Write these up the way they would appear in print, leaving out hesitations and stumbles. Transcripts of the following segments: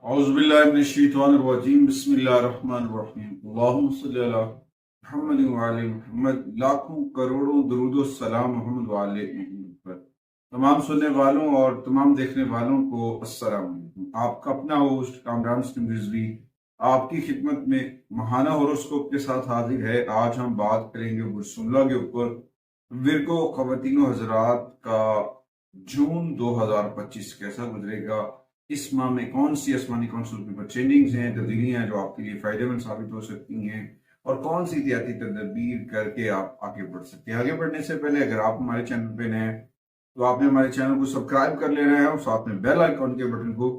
औज़ुबिल्लाहिमिनश्शैतानिर्रजीम बिस्मिल्लाहिर्रहमानिर्रहीम अल्लाहुम्मा सल्लि अला मुहम्मद व आले मुहम्मद। लाखों करोड़ों दरूद व सलाम मोहम्मद व आले मोहम्मद पर। तमाम सुनने वालों और तमाम देखने वालों को अस्सलाम वालेकुम। आपका अपना होस्ट कामरान स्टीम रिजवी आपकी खिदमत में महाना होरोस्कोप के साथ हाजिर है। आज हम बात करेंगे बुरसुमला के ऊपर। विरगो ख़वातीनो हजरात का जून 2025 कैसा गुजरेगा, इस माह में कौन सी आसमानी कौंसल के ऊपर चेंजिंग्स हैं, तब्दीलियां जो आपके लिए फायदेमंद साबित हो सकती हैं, और कौन सी एहतियाती तदबीर करके आप आगे बढ़ सकते हैं। आगे बढ़ने से पहले अगर आप हमारे चैनल पे नए हैं तो आपने हमारे चैनल को सब्सक्राइब कर लेना है और साथ में बेल आइकॉन के बटन को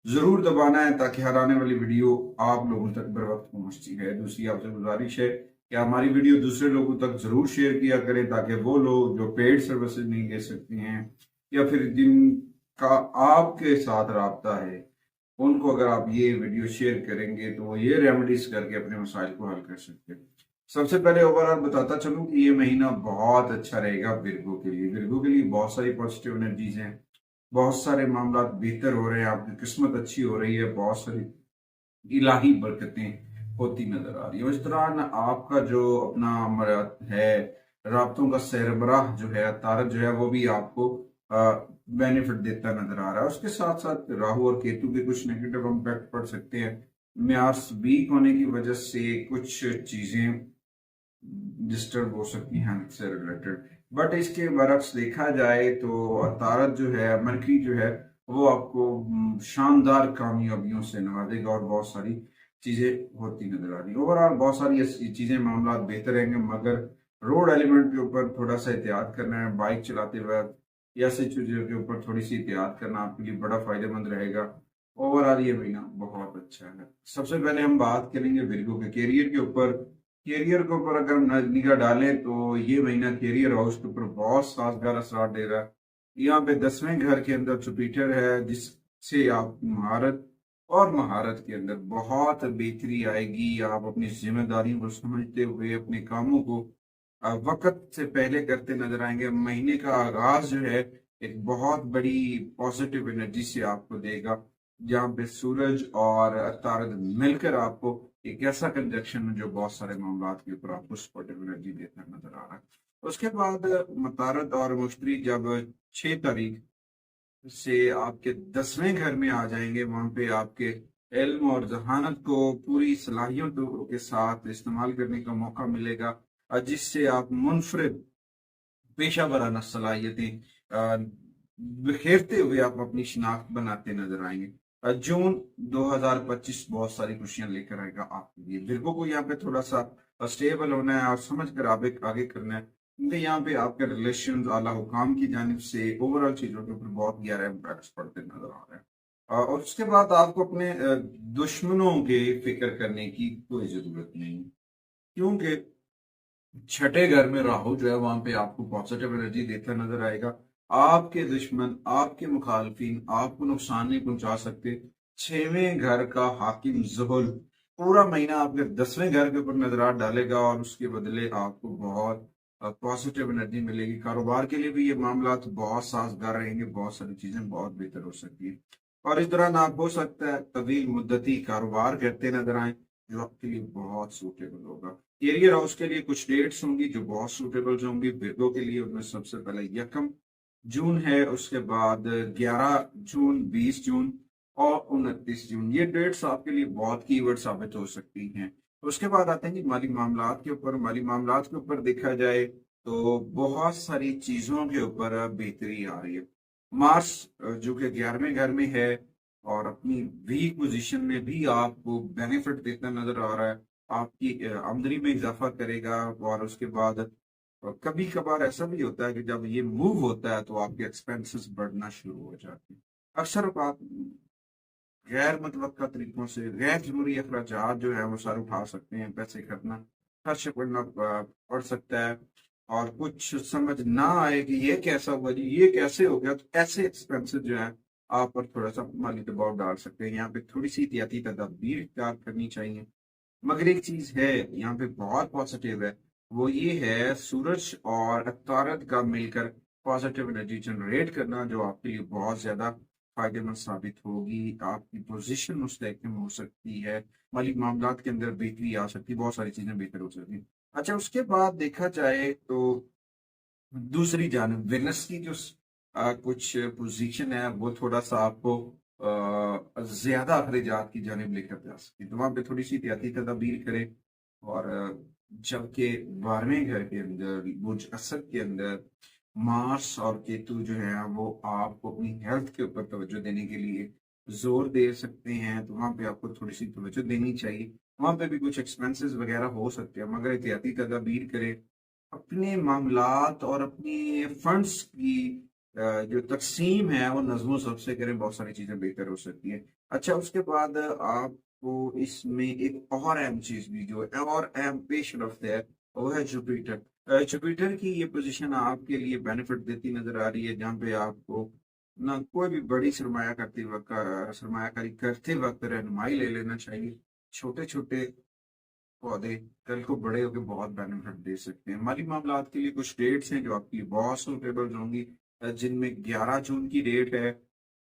जरूर दबाना है ताकि हर आने वाली वीडियो आप लोगों तक बर वक्त पहुंचती है। दूसरी आपसे गुजारिश है कि हमारी वीडियो दूसरे लोगों तक जरूर शेयर किया करें ताकि वो लोग जो पेड सर्विसेज नहीं ले सकते हैं या फिर जिनका आपके साथ राब्ता है, उनको अगर आप ये वीडियो शेयर करेंगे तो वो ये रेमेडीज करके अपने मसाइल को हल कर सकते हैं। सबसे पहले ओवरऑल बताता चलूं कि ये महीना बहुत अच्छा रहेगा विर्गो के लिए। विर्गो के लिए बहुत सारी पॉजिटिव एनर्जीज हैं, बहुत सारे मामला बेहतर हो रहे हैं, आपकी किस्मत अच्छी हो रही है, बहुत सारी इलाही बरकतें होती नजर आ रही है। इस दौरान आपका जो अपना है राब्तों का सरबराह जो है तारक जो है वो भी आपको बेनिफिट देता नजर आ रहा है। उसके साथ साथ राहु और केतु के कुछ नेगेटिव इम्पैक्ट पड़ सकते हैं। म्यास वीक होने की वजह से कुछ चीजें डिस्टर्ब हो सकती हैं हेल्थ से रिलेटेड, बट इसके बरक्स देखा जाए तो तारक जो है मरकरी जो है वो आपको शानदार कामयाबियों से नवाजेगा और बहुत सारी चीजें होती नजर आ रही है। ओवरऑल बहुत सारी चीजें मामला बेहतर रहेंगे, मगर रोड एलिमेंट के ऊपर थोड़ा सा एहतियात करना है। बाइक चलाते वक्त या ऐसी चीजों के ऊपर थोड़ी सी एहतियात करना आपके लिए बड़ा फायदेमंद रहेगा। ओवरऑल ये महीना बहुत अच्छा है। सबसे पहले हम बात करेंगे विर्गो के कैरियर के ऊपर। कैरियर के ऊपर अगर हम निगाह डालें तो ये महीना कैरियर हाउस के ऊपर बहुत साजगार असरार दे रहा है। यहाँ पे 10वें घर के अंदर जुपिटर है, जिससे आप महारत के अंदर बहुत बेहतरी आएगी। आप अपनी जिम्मेदारियों को समझते हुए अपने कामों को वक्त से पहले करते नजर आएंगे। महीने का आगाज जो है एक बहुत बड़ी पॉजिटिव एनर्जी से आपको देगा, जहाँ पे सूरज और तारक मिलकर आपको एक ऐसा कंजक्शन है जो बहुत सारे मामला के ऊपर आपको पॉजिटिव एनर्जी देता नजर आ रहा है। उसके बाद मतारत और मुश्तरी जब 6 तारीख से आपके 10वें घर में आ जाएंगे, वहां पे आपके इल्म और जहानत को पूरी सलाहियतों के साथ इस्तेमाल करने का मौका मिलेगा, जिससे आप मुनफरिद पेशा वराना सलाहियतें बिखेरते हुए आप अपनी शिनाख्त बनाते नजर आएंगे। जून 2025 बहुत सारी खुशियां लेकर आएगा आपके लिए। विर्गो को यहाँ पे थोड़ा सा स्टेबल होना है और समझ कर आगे आगे करना है, क्योंकि यहाँ पे आपके रिलेशन आला हुकाम की जानिब से ओवरऑल चीजों के ऊपर बहुत गहरा इम्पैक्ट पड़ते नजर आ रहे हैं। और उसके बाद आपको अपने दुश्मनों के फिक्र करने की कोई जरूरत नहीं, क्योंकि 6ठे घर में राहु जो है वहां पे आपको पॉजिटिव एनर्जी देता नजर आएगा। आपके दुश्मन, आपके मुखालफिन आपको नुकसान नहीं पहुंचा सकते। 6वें घर का हाकिम ज़ुहुल पूरा महीना आपके 10वें घर के ऊपर नजरात डालेगा और उसके बदले आपको बहुत पॉजिटिव एनर्जी मिलेगी। कारोबार के लिए भी ये मामला तो बहुत साजगार रहेंगे, बहुत सारी चीजें बहुत बेहतर हो सकती है। और इस दौरान आप हो सकता है तवील मुद्दती कारोबार करते नजर आए, जो आपके लिए बहुत सूटेबल होगा। कैरियर हाउस के लिए कुछ डेट्स होंगी जो बहुत सूटेबल होंगी विर्गो के लिए। उनमें सबसे पहले 1 जून है, उसके बाद 11 जून, 20 जून और 29 जून। ये डेट्स आपके लिए बहुत कीवर्ड साबित हो सकती हैं। उसके बाद आते हैं कि माली मामलात के ऊपर। माली मामलात के ऊपर देखा जाए तो बहुत सारी चीजों के ऊपर बेहतरी आ रही है। मार्स जो कि 11वें घर में है और अपनी वीक पोजीशन में भी आपको बेनिफिट देता नजर आ रहा है। आपकी आमदनी में इजाफा करेगा। और उसके बाद कभी कभार ऐसा भी होता है कि जब ये मूव होता है तो आपके एक्सपेंसेस बढ़ना शुरू हो जाते हैं। अक्सर बात गैर मुतवक्का तरीकों से गैर जरूरी अखराजात जो है वो सर उठा सकते हैं, पैसे खर्चना खर्च करना पड़ सकता है, और कुछ समझ ना आए कि ये कैसा हुआ जी, ये कैसे हो गया, तो ऐसे एक्सपेंसेस जो है आप पर थोड़ा सा माली दबाव डाल सकते हैं। यहाँ पे थोड़ी सी एहतियाती तदाबीर इख्तियार करनी चाहिए। मगर एक चीज है यहाँ पे बहुत पॉजिटिव है, वो ये है सूरज और तारक का मिलकर पॉजिटिव एनर्जी जनरेट करना, जो आपके लिए बहुत ज्यादा फायदेमंद साबित होगी, आपकी पोजीशन मुस्तहकम हो सकती है, माली मामलात के अंदर बेहतरी आ सकती है, बहुत सारी चीजें बेहतर हो सकती हैं। अच्छा, उसके बाद देखा जाए तो दूसरी जानब वेनस की जो कुछ पोजीशन है वो थोड़ा सा आपको ज्यादा अखराजात की जानिब लेकर जा सकती है, तो वहां पे थोड़ी सी एहतियाती तदाबीर करें। और जबकि 12वें घर के अंदर बुर्ज असद के अंदर मार्स और केतु जो है वो आपको अपनी हेल्थ के ऊपर तवज्जो देने के लिए जोर दे सकते हैं, तो वहां पे आपको थोड़ी सी तवज्जो देनी चाहिए। वहां पे भी कुछ एक्सपेंसेस वगैरह हो सकते हैं, मगर एहतियाती तदाबीर करें, अपने मामलात और अपनी फंड्स की जो तकसीम है वो नज़्मो ज़ब्त से करें, बहुत सारी चीजें बेहतर हो सकती है। अच्छा, उसके बाद आपको इसमें एक और अहम चीज भी जो है और अहम पेश रफ्त है वो है जुपिटर। जुपिटर की ये पोजीशन आपके लिए बेनिफिट देती नजर आ रही है, जहाँ पे आपको ना कोई भी बड़ी सरमायाकारी करते वक्त रहनुमाई ले लेना चाहिए। छोटे छोटे पौधे कल को बड़े होकर बहुत बेनिफिट दे सकते हैं। माली मामलात के लिए कुछ डेट्स हैं जो आपके लिए बहुत सुटेबल होंगी, जिनमें 11 जून की डेट है,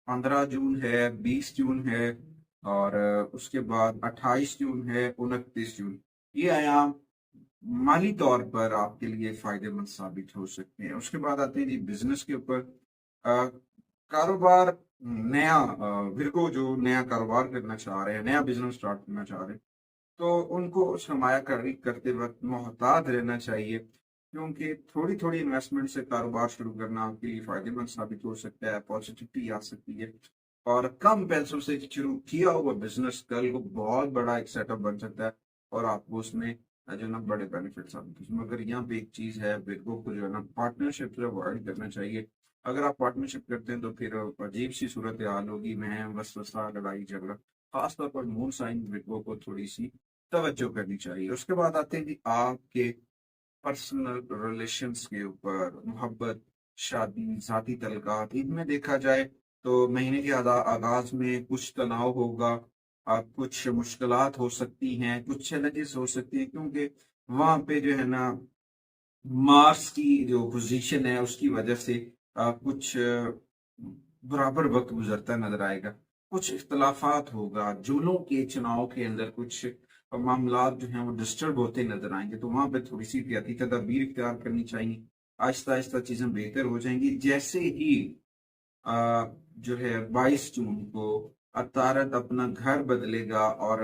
15 जून है, 20 जून है, और उसके बाद 28 जून है, 29 जून। ये आयाम माली तौर पर आपके लिए फायदेमंद साबित हो सकते हैं। उसके बाद आते हैं जी बिजनेस के ऊपर। अ, कारोबार नया, विर्गो जो नया कारोबार करना चाह रहे हैं, नया बिजनेस स्टार्ट करना चाह रहे हैं, तो उनको सरमायाकारी करते वक्त मोहतात रहना चाहिए, क्योंकि थोड़ी थोड़ी इन्वेस्टमेंट से कारोबार शुरू करना आपके लिए फायदेमंद साबित हो सकता है, पॉजिटिविटी आ सकती है। और कम पैसों से शुरू किया हुआ बिजनेस कल को बहुत बड़ा एक सेटअप बन सकता है, और आपको उसमें जो ना बड़े बेनिफिट साबित हो। मगर यहाँ पे एक चीज है, बिरगो को जो है ना पार्टनरशिप से अवॉइड करना चाहिए। अगर आप पार्टनरशिप करते हैं तो फिर अजीब सी सूरत हाल होगी, मैं वसवसा, लड़ाई झगड़ा। खासतौर पर मून साइन बिरगो को थोड़ी सी तवज्जो करनी चाहिए। उसके बाद आते हैं जी आपके पर्सनल रिलेशंस के ऊपर, मोहब्बत, शादी, जाती तल्कात। इनमें देखा जाए तो महीने के आगाज में कुछ तनाव होगा, कुछ मुश्किलात हो सकती हैं, कुछ चैलेंजेस हो सकती हैं, क्योंकि वहां पे जो है ना मार्स की जो पोजीशन है उसकी वजह से कुछ बराबर वक्त गुजरता नजर आएगा। कुछ इख्तलाफात होगा, जोलों के चुनाव के अंदर कुछ मामला जो हैं वो डिस्टर्ब होते नजर आएंगे, तो वहां पे थोड़ी सी एहतियाती तदाबीर इख्तियार करनी चाहिए। आहिस्ता आहिस्ता चीजें बेहतर हो जाएंगी। जैसे ही जो है 22 जून को अतारत अपना घर बदलेगा और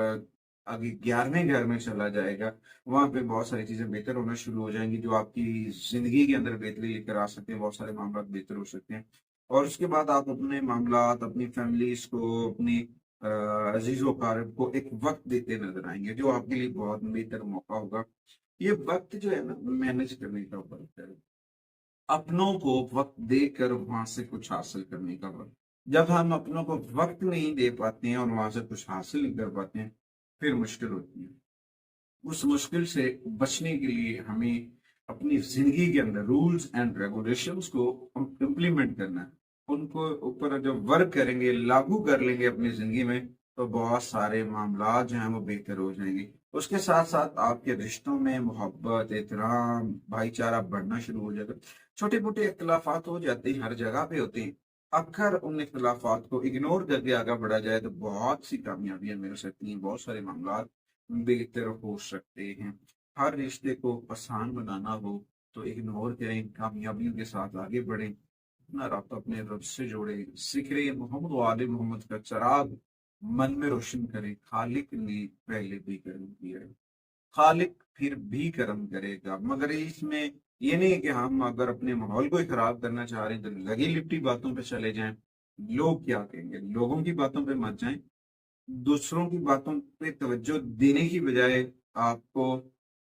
आगे 11वें घर में चला जाएगा, वहां पे बहुत सारी चीजें बेहतर होना शुरू हो जाएंगी, जो आपकी जिंदगी के अंदर बेहतरी लेकर आ सकते हैं, बहुत सारे मामला बेहतर हो सकते हैं। और उसके बाद आप अपने मामलात, अपनी फैमिलीज को, अपनी अजीजो कारब को एक वक्त देते नजर आएंगे, जो आपके लिए बहुत बेहतर मौका होगा। ये वक्त जो है ना मैनेज करने का वक्त है, अपनों को वक्त देकर वहां से कुछ हासिल करने का वक्त। जब हम अपनों को वक्त नहीं दे पाते हैं और वहां से कुछ हासिल नहीं कर पाते हैं, फिर मुश्किल होती है। उस मुश्किल से बचने के लिए हमें अपनी जिंदगी के अंदर रूल्स एंड रेगुलेशंस को इम्प्लीमेंट करना है। उनको ऊपर जब वर्क करेंगे, लागू कर लेंगे अपनी जिंदगी में, तो बहुत सारे मामला जो हैं वो बेहतर हो जाएंगे। उसके साथ साथ आपके रिश्तों में मोहब्बत, एहतराम, भाईचारा बढ़ना शुरू हो जाएगा। छोटे मोटे इख्तलाफात हो जाते हैं, हर जगह पे होते हैं। अगर उन इख्तलाफात को इग्नोर करके आगे बढ़ा जाए तो बहुत सी कामयाबियां मिल सकती हैं, बहुत सारे मामला बेहतर हो सकते हैं। हर रिश्ते को आसान बनाना हो तो इग्नोर करें, कामयाबियों के साथ आगे बढ़ें, अपना राब्ता अपने रब से जोड़े, जिक्र मोहम्मद वाले मोहम्मद का चराग मन में रोशन करें। खालिक ने पहले भी करम किया है, खालिक फिर भी करम करेगा। मगर इसमें ये नहीं है कि हम अगर अपने माहौल को ही खराब करना चाह रहे हैं तो लगी लिपटी बातों पे चले जाएं। लोग क्या कहेंगे, लोगों की बातों पे मत जाएं। दूसरों की बातों पे तवज्जो देने की बजाय आपको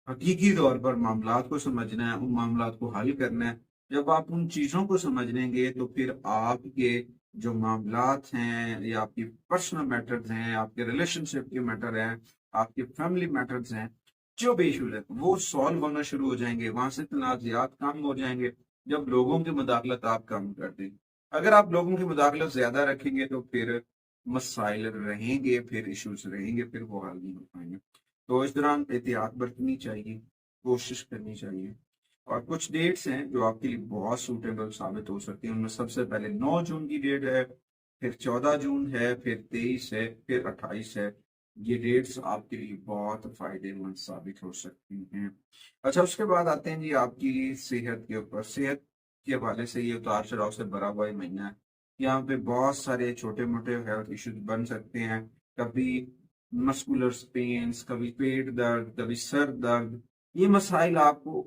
हकीकी तौर पर मामलात को समझना है, उन मामलात को हल करना है। जब आप उन चीजों को समझ लेंगे तो फिर आपके जो मामलात हैं या आपकी पर्सनल मैटर्स हैं, आपके रिलेशनशिप के मैटर हैं, आपके फैमिली मैटर्स हैं, जो भी इशूज है वो सॉल्व होना शुरू हो जाएंगे, वहां से तनाज़ात कम हो जाएंगे, जब लोगों की मुदाखलत आप कम कर दें। अगर आप लोगों की मुदाखलत ज्यादा रखेंगे तो फिर मसाइल रहेंगे, फिर इश्यूज रहेंगे, फिर वो हल नहीं हो पाएंगे। तो इस दौरान एहतियात बरतनी चाहिए, कोशिश करनी चाहिए। और कुछ डेट्स हैं जो आपके लिए बहुत सूटेबल साबित हो सकती हैं। उनमें सबसे पहले 9 जून की डेट है, फिर 14 जून है, फिर 23 है, फिर 28 है। ये डेट्स आपके लिए बहुत फायदेमंद साबित हो सकती हैं। अच्छा, उसके बाद आते हैं जी आपकी सेहत के ऊपर। सेहत के हवाले से ये उतार चढ़ाव से भरा हुआ ही महीना है। यहाँ पे बहुत सारे छोटे मोटे हेल्थ इश्यूज बन सकते हैं। कभी मस्कुलर पेन्स, कभी पेट दर्द, कभी सर दर्द, ये मसाइल आपको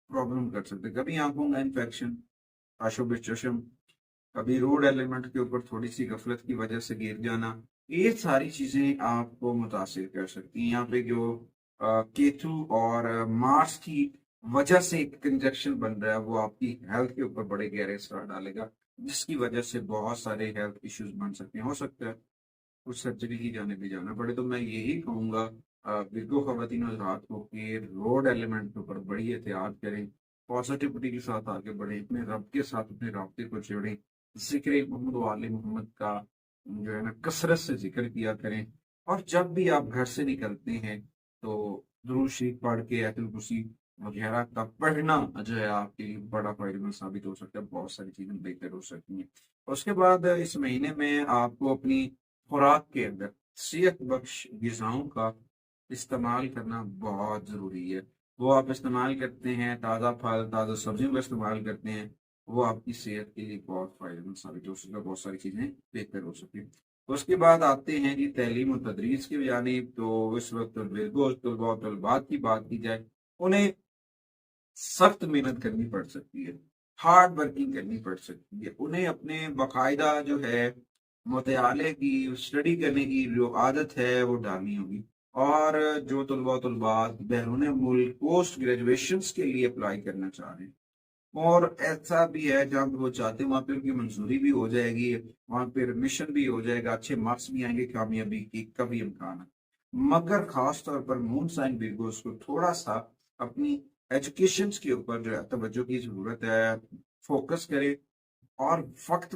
प्रॉब्लम कर सकते हैं। कभी आंखों का इन्फेक्शन, आशुबिचुशम, कभी रोड एलिमेंट के ऊपर थोड़ी सी गफलत की वजह से गिर जाना, ये सारी चीजें आपको मुतासिर कर सकती हैं। यहाँ पे जो केतु और मार्स की वजह से एक कंजक्शन बन रहा है, वो आपकी हेल्थ के ऊपर बड़े गहरे असर डालेगा, जिसकी वजह से बहुत सारे हेल्थ इश्यूज बन सकते हैं। हो सकता है कुछ सर्जरी की जाने भी जाना पड़े। तो मैं यही कहूंगा बिल्कुल खवातीन हज़रात को कि रोड एलिमेंट के ऊपर बड़ी एहतियात करें, पॉजिटिविटी के साथ आगे बढ़ें, अपने रब के साथ अपने राब्ते को जोड़ें, जिक्र मोहम्मद वाले मोहम्मद का जो है ना कसरत से जिक्र किया करें। और जब भी आप घर से निकलते हैं तो दुरूद शरीफ पढ़ के आयतुल कुर्सी वगैरह का पढ़ना जो है आपके लिए बड़ा फायदेमंद साबित हो सकता है। बहुत सारी चीजें बेहतर हो सकती हैं। उसके बाद इस महीने में आपको अपनी खुराक के अंदर सेहत बख्श ग़िज़ाओं का इस्तेमाल करना बहुत ज़रूरी है। वो आप इस्तेमाल करते हैं, ताज़ा फल, ताज़ा सब्जियों का इस्तेमाल करते हैं, वो आपकी सेहत के लिए बहुत फ़ायदेमंद साबित हो सकता है, बहुत सारी चीज़ें बेहतर हो सकती हैं। उसके बाद आते हैं जी तैलीम और तदरीस की जानिब। तो इस वक्त बिल्कुल तलबा और तलबात की बात की जाए, उन्हें सख्त मेहनत करनी पड़ सकती है, हार्ड वर्किंग करनी पड़ सकती है। उन्हें अपने बाकायदा जो है मुताले की, स्टडी करने की जो आदत है वो डालनी होगी। और जो तलबात बैरून मुल्क पोस्ट ग्रेजुएशन के लिए अप्लाई करना चाह रहे हैं, और ऐसा भी है जहाँ पे वो चाहते हैं वहां पे उनकी मंजूरी भी हो जाएगी, वहां पे एडमिशन भी हो जाएगा, अच्छे मार्क्स भी आएंगे, कामयाबी की का भी इम्कान है। मगर खास तौर पर मून साइन बिरगोस को थोड़ा सा अपनी एजुकेशन के ऊपर जो है तवज्जो की जरूरत है, फोकस करें और वक्त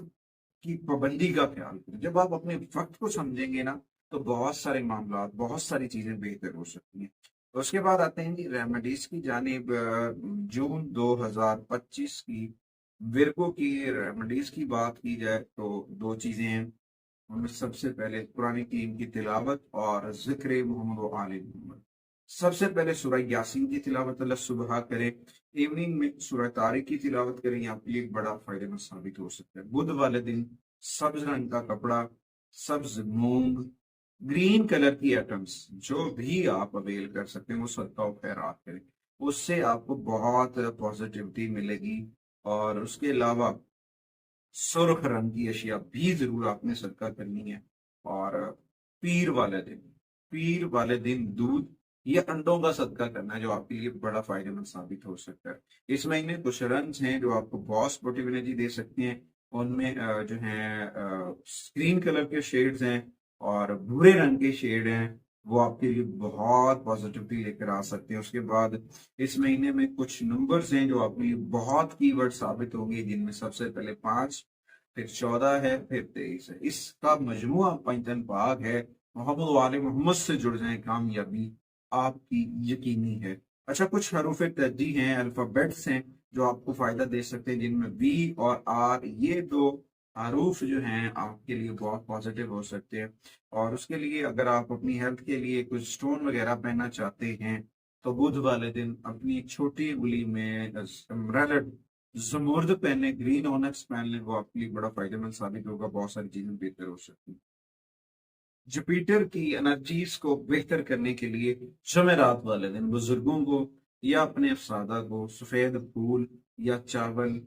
की पाबंदी का ख्याल करें। जब आप अपने वक्त को समझेंगे ना, तो बहुत सारे मामला, बहुत सारी चीजें बेहतर हो सकती हैं। उसके बाद आते हैं जी रेमेडीज की जानिब। जून 2025 की विरगो की रेमेडीज की बात की जाए तो दो चीजें हैं। उनमें सबसे पहले कुरान करीम की तिलावत और जिक्र मोहम्मद व आले मोहम्मद। सबसे पहले सूरह यासीन की तिलावत अल्लाह सुबह करें, इवनिंग में सूरह तारिक की तिलावत करें। ये आपके लिए बड़ा फायदेमंद साबित हो सकता है। बुध वाले दिन सब्ज रंग का कपड़ा, सब्ज मूंग, ग्रीन कलर की आइटम्स जो भी आप अवेल कर सकते हैं वो सदका और खैरात करें। उससे आपको बहुत पॉजिटिविटी मिलेगी। और उसके अलावा सुर्ख रंग की अशिया भी जरूर आपने सदका करनी है। और पीर वाले दिन पीर वाले दिन दूध या अंडों का सदका करना है, जो आपके लिए बड़ा फायदेमंद साबित हो सकता है। इस महीने कुछ रंग हैं जो आपको बहुत स्पोर्टिव एनर्जी दे सकते हैं। उनमें जो है स्क्रीन कलर के शेड्स हैं और भूरे रंग के शेड हैं, वो आपके लिए बहुत पॉजिटिविटी लेकर आ सकते हैं। उसके बाद इस महीने में कुछ नंबर्स हैं जो आपके लिए बहुत कीवर्ड साबित होंगे, जिनमें सबसे पहले 5, फिर 14 है, फिर 23 है। इसका मजमुआ पंचन पाक है। मोहम्मद वाले मोहम्मद से जुड़ जाए, कामयाबी आपकी यकीनी है। अच्छा, कुछ हरूफ तरजीह हैं, अल्फाबेट्स हैं जो आपको फायदा दे सकते हैं, जिनमें वी और आर, ये दो हरूफ जो हैं आपके लिए बहुत पॉजिटिव हो सकते हैं। और उसके लिए अगर आप अपनी हेल्थ के लिए कुछ स्टोन वगैरह पहनना चाहते हैं, तो बुध वाले दिन अपनी छोटी उंगली में जमुर्द पहने, ग्रीन ऑनक्स पहन लें, वो आपके लिए बड़ा फायदेमंद साबित होगा। बहुत सारी चीजें बेहतर हो सकती हैं। जुपिटर की एनर्जीज को बेहतर करने के लिए जमेरात वाले दिन बुजुर्गों को या अपने अफसादा को सफेद फूल या चावल,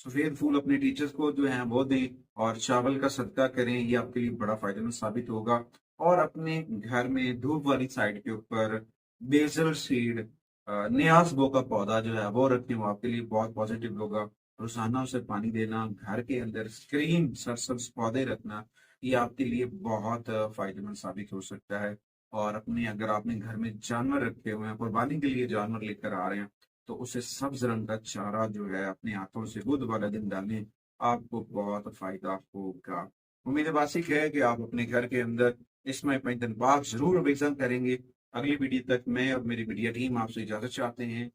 सफेद फूल अपने टीचर्स को जो है वो दें और चावल का सदका करें। ये आपके लिए बड़ा फायदेमंद साबित होगा। और अपने घर में धूप वाली साइड के ऊपर बेसल सीड, न्यासबो का पौधा जो है वो रखें, वो आपके लिए बहुत पॉजिटिव होगा। रोजाना उसे पानी देना, घर के अंदर स्क्रीन सरसब्ज पौधे रखना, ये आपके लिए बहुत फायदेमंद साबित हो सकता है। और अपने अगर आपने घर में जानवर रखे हुए हैं, कुर्बानी के लिए जानवर लेकर आ रहे हैं, तो उसे सब्ज रंग का चारा जो है अपने हाथों से बुध वाला दिन डालें, आपको बहुत फायदा होगा। उम्मीद बासिक है कि आप अपने घर के अंदर इसमें पैंतन पाक जरूर बेजन करेंगे। अगली वीडियो तक मैं और मेरी मीडिया टीम आपसे इजाजत चाहते हैं।